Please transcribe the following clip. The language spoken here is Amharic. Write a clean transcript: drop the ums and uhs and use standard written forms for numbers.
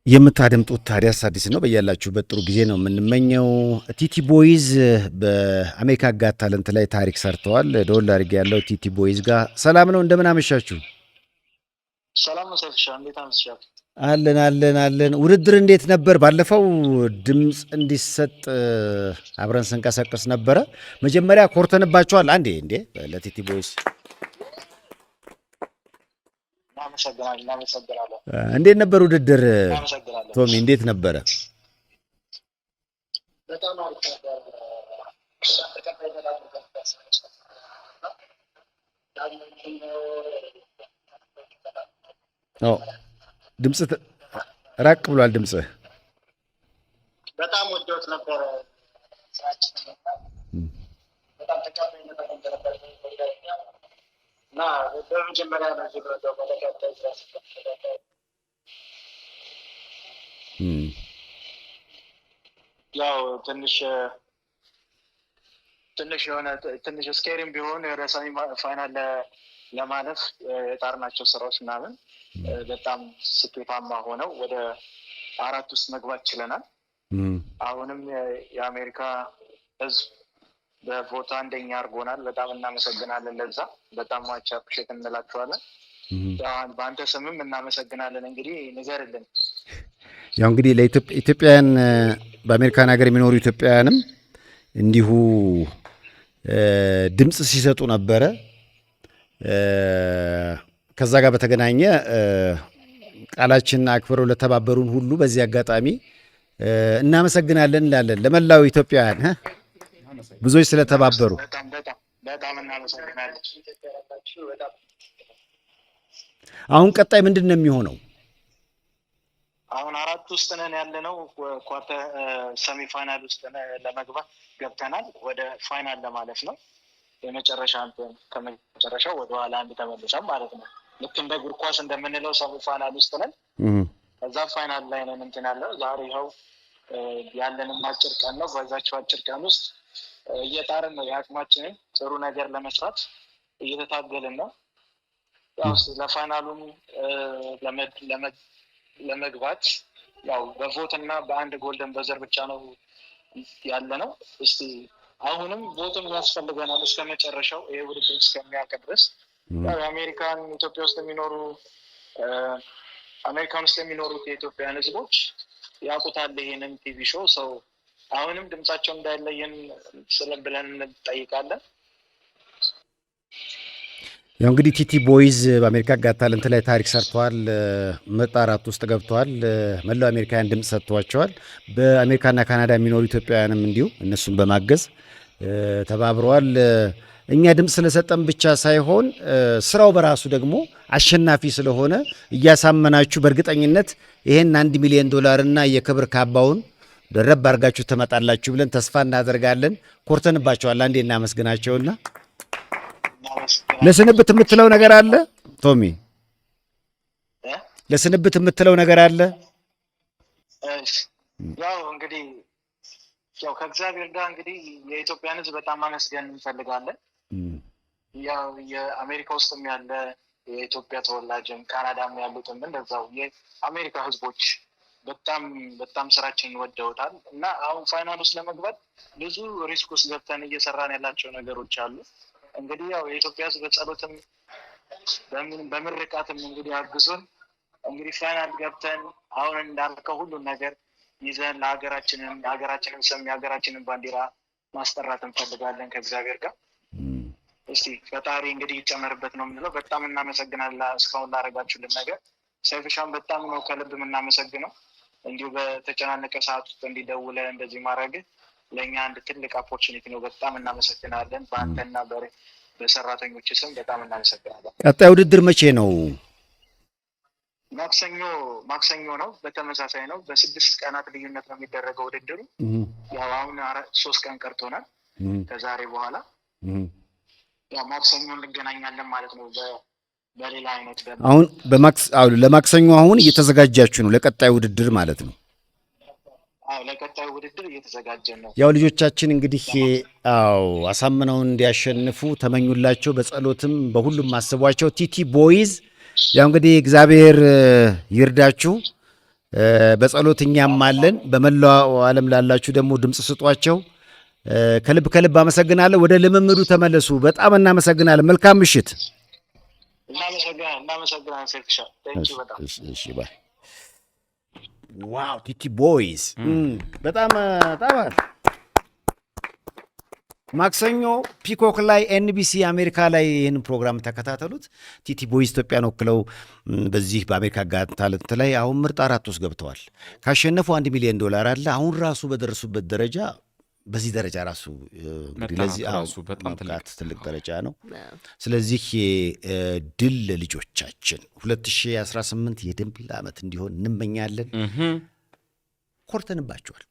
የምታደምጡት ታዲያስ አዲስ ነው። በያላችሁበት ጥሩ ጊዜ ነው የምንመኘው። ቲቲ ቦይዝ በአሜሪካ ጋት ታለንት ላይ ታሪክ ሰርተዋል። ደወል አድርጌ ያለው ቲቲ ቦይዝ ጋር ሰላም ነው። እንደምን አመሻችሁ? ሰላም ነው ሰይፍሻ፣ እንዴት አመሻችሁ? አለን። ውድድር እንዴት ነበር? ባለፈው ድምፅ እንዲሰጥ አብረን ስንቀሰቅስ ነበረ። መጀመሪያ ኮርተንባቸዋል። እንዴ ለቲቲ ቦይዝ እናመሰግናለን። እንዴት ነበር ውድድር? እናመሰግናለን። ቶሚ እንዴት ነበረ? በጣም አሪፍ ነበር። ድምፅ ራቅ ብሏል። ድምፅህ በጣም ወዶት ነበር። በጣም ተቀባይነት ነበር እና በመጀመሪያ ነው ጅብረዶ መለከተ ያው ትንሽ ስኬሪም ቢሆን የረሳሚ ፋይናል ለማለፍ የጣርናቸው ስራዎች ምናምን በጣም ስኬታማ ሆነው ወደ 4 ውስጥ መግባት ችለናል። አሁንም የአሜሪካ ሕዝብ በቮታ አንደኛ አድርጎናል። በጣም እናመሰግናለን። ለዛ በጣም ማቻ ፕሼት እንላችኋለን። በአንተ ስምም እናመሰግናለን። እንግዲህ ንገርልን። ያው እንግዲህ ለኢትዮጵያውያን በአሜሪካን ሀገር የሚኖሩ ኢትዮጵያውያንም እንዲሁ ድምፅ ሲሰጡ ነበረ። ከዛ ጋር በተገናኘ ቃላችንን አክብረው ለተባበሩን ሁሉ በዚህ አጋጣሚ እናመሰግናለን እንላለን። ለመላው ኢትዮጵያውያን ብዙዎች ስለተባበሩ በጣም እናመሰግናለን። አሁን ቀጣይ ምንድን ነው የሚሆነው? አሁን 4 ውስጥ ነን ያለነው። ኳርተር ሰሚ ፋይናል ውስጥ ለመግባት ገብተናል። ወደ ፋይናል ለማለፍ ነው። የመጨረሻ ከመጨረሻው ወደ ኋላ አንድ ተመልሰን ማለት ነው። ልክ እንደ እግር ኳስ እንደምንለው ሰሚ ፋይናል ውስጥ ነን። ከዛ ፋይናል ላይ ነን እንትን ያለው። ዛሬ ይኸው ያለንም አጭር ቀን ነው። በዛቸው አጭር ቀን ውስጥ እየጣርን ነው። የአቅማችንን ጥሩ ነገር ለመስራት እየተታገልን ነው። ያው ለፋይናሉም ለመግባት ያው በቮት እና በአንድ ጎልደን በዘር ብቻ ነው ያለ ነው። እስቲ አሁንም ቮትም ያስፈልገናል እስከ መጨረሻው ይሄ ውድድር እስከሚያልቅ ድረስ። ያው የአሜሪካን ኢትዮጵያ ውስጥ የሚኖሩ አሜሪካን ውስጥ የሚኖሩት የኢትዮጵያን ሕዝቦች ያውቁታል ይሄንን ቲቪ ሾው። ሰው አሁንም ድምጻቸው እንዳይለየን ብለን እንጠይቃለን። ያው እንግዲህ ቲቲ ቦይዝ በአሜሪካ ጋት ታለንት ላይ ታሪክ ሰርተዋል። ምርጥ 4 ውስጥ ገብተዋል። መላው አሜሪካውያን ድምፅ ሰጥተዋቸዋል። በአሜሪካና ካናዳ የሚኖሩ ኢትዮጵያውያንም እንዲሁ እነሱን በማገዝ ተባብረዋል። እኛ ድምፅ ስለሰጠን ብቻ ሳይሆን ስራው በራሱ ደግሞ አሸናፊ ስለሆነ እያሳመናችሁ በእርግጠኝነት ይሄን $1 ሚሊዮን እና የክብር ካባውን ደረብ አድርጋችሁ ትመጣላችሁ ብለን ተስፋ እናደርጋለን። ኮርተንባቸዋል። አንዴ እናመስግናቸውና ለስንብት የምትለው ነገር አለ ቶሚ? ለስንብት የምትለው ነገር አለ? ያው እንግዲህ ያው ከእግዚአብሔር ጋር እንግዲህ የኢትዮጵያን ሕዝብ በጣም ማመስገን እንፈልጋለን። ያው የአሜሪካ ውስጥም ያለ የኢትዮጵያ ተወላጅም ካናዳም ያሉትም እንደዛው የአሜሪካ ሕዝቦች በጣም ስራችንን ወደውታል እና አሁን ፋይናል ውስጥ ለመግባት ብዙ ሪስክ ውስጥ ገብተን እየሰራን ያላቸው ነገሮች አሉ። እንግዲህ ያው የኢትዮጵያ ሕዝብ በጸሎትም በምርቃትም እንግዲህ አግዙን። እንግዲህ ፋይናል ገብተን አሁን እንዳልከው ሁሉን ነገር ይዘን የሀገራችንን ስም የሀገራችንን ባንዲራ ማስጠራት እንፈልጋለን ከእግዚአብሔር ጋር። እስቲ ፈጣሪ እንግዲህ ይጨመርበት ነው የምንለው። በጣም እናመሰግናለን እስካሁን ላደረጋችሁልን ነገር። ሰይፍሻን በጣም ነው ከልብ የምናመሰግነው። እንዲሁ በተጨናነቀ ሰዓት ውስጥ እንዲደውለ እንደዚህ ማድረግ ለእኛ አንድ ትልቅ ኦፖርቹኒቲ ነው። በጣም እናመሰግናለን። በአንተና በሰራተኞች ስም በጣም እናመሰግናለን። ቀጣይ ውድድር መቼ ነው? ማክሰኞ ነው። በተመሳሳይ ነው። በ6 ቀናት ልዩነት ነው የሚደረገው ውድድሩ። ያው አሁን 3 ቀን ቀርቶናል ከዛሬ በኋላ። ያው ማክሰኞ እንገናኛለን ማለት ነው። በሌላ አይነት አሁን ለማክሰኞ አሁን እየተዘጋጃችሁ ነው ለቀጣይ ውድድር ማለት ነው? ለቀጣዩ ውድድር እየተዘጋጀን ነው። ያው ልጆቻችን እንግዲህ አሳምነውን እንዲያሸንፉ ተመኙላቸው። በጸሎትም በሁሉም አስቧቸው። ቲቲ ቦይዝ ያው እንግዲህ እግዚአብሔር ይርዳችሁ። በጸሎትኛም አለን። በመላው ዓለም ላላችሁ ደግሞ ድምፅ ስጧቸው። ከልብ ከልብ አመሰግናለሁ። ወደ ልምምዱ ተመለሱ። በጣም እናመሰግናለን። መልካም ምሽት። እናመሰግናለን ሴፍሻ። በጣም እሺ ባይ። ዋው ቲቲ ቦይዝ በጣም ማክሰኞ ፒኮክ ላይ ኤንቢሲ አሜሪካ ላይ ይህን ፕሮግራም ተከታተሉት። ቲቲ ቦይዝ ኢትዮጵያን ወክለው በዚህ በአሜሪካ ጋት ታለንት ላይ አሁን ምርጥ 4 ውስጥ ገብተዋል። ካሸነፉ $1 ሚሊዮን አለ። አሁን ራሱ በደረሱበት ደረጃ በዚህ ደረጃ ራሱ ለዚህ በጣም ትልቅ ደረጃ ነው። ስለዚህ ድል ለልጆቻችን 2018 የድል ዓመት እንዲሆን እንመኛለን። ኮርተንባቸዋል።